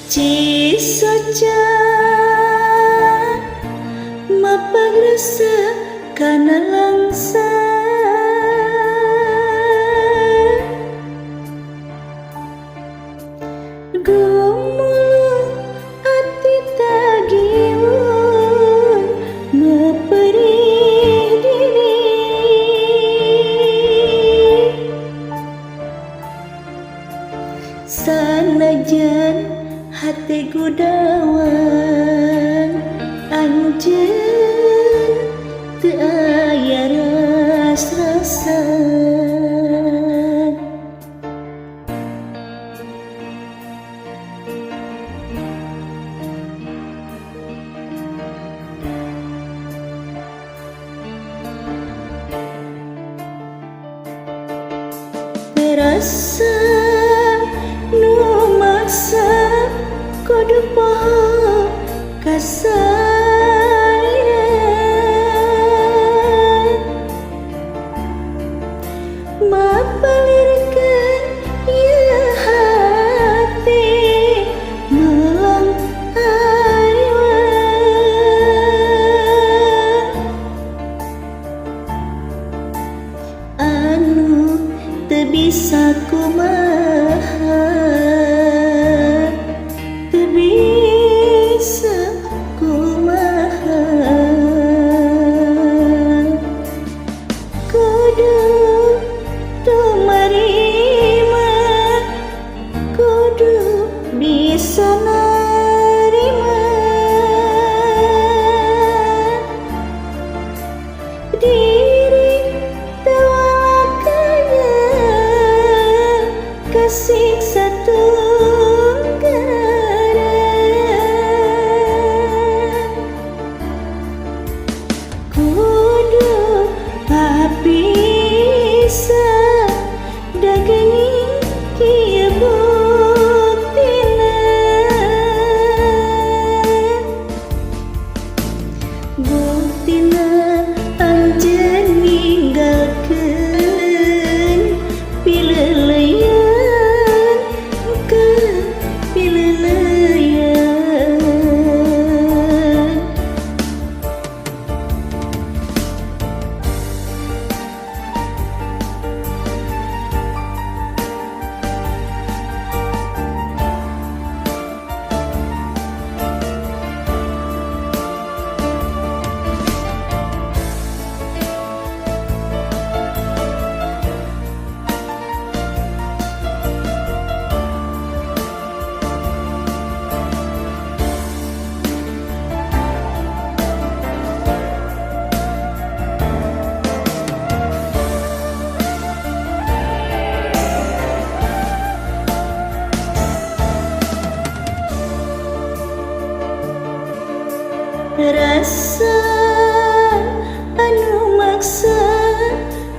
Ci saja mapagrasa kana langsa gumulung ati tagiun meperih diri sanajan hati gudawan anjeun teu aya ras-rasa terasa nu maksa kudu poho kasaliran mapalirkeun ieu hati melang ariwan anu teu bisa kumaha teu bisa kumaha kudu tumarima kudu bisa narima diri tewakanya kasiksa tunggaran kudu papisa dagening kieu buktina buktina anjeun ninggalkeun pileuleyan ke pileuleyan rasa anu maksa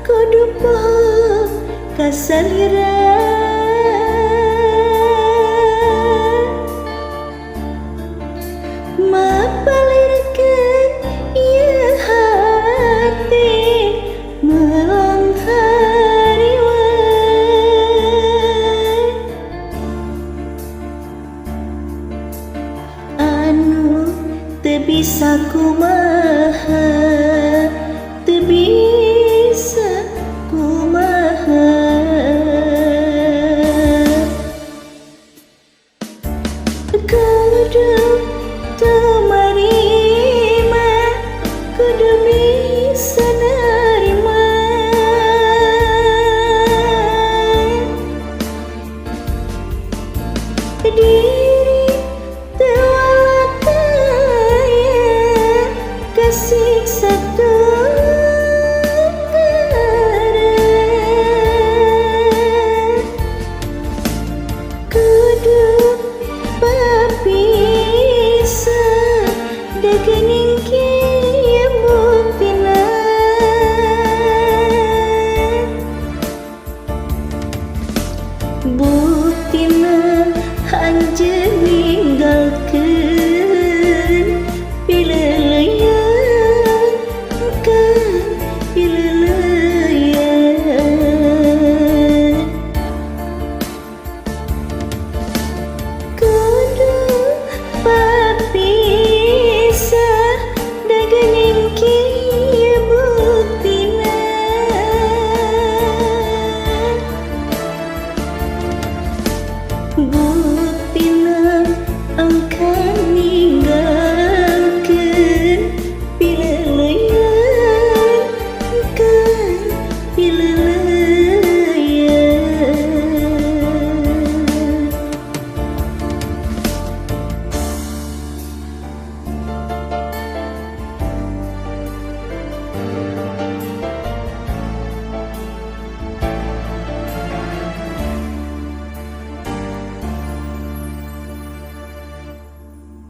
kudu poho kasaliran mapalirkeun ieu hati melang hariwan anu teu bisa kumaha teu bisa kumaha kudu tumarima kudu bisa narima diri tewakaya kasiksa tunggaran kudu papisa dagening kieu buktina buktina anjeun ninggalkeun pileuleyan ke pileuleyan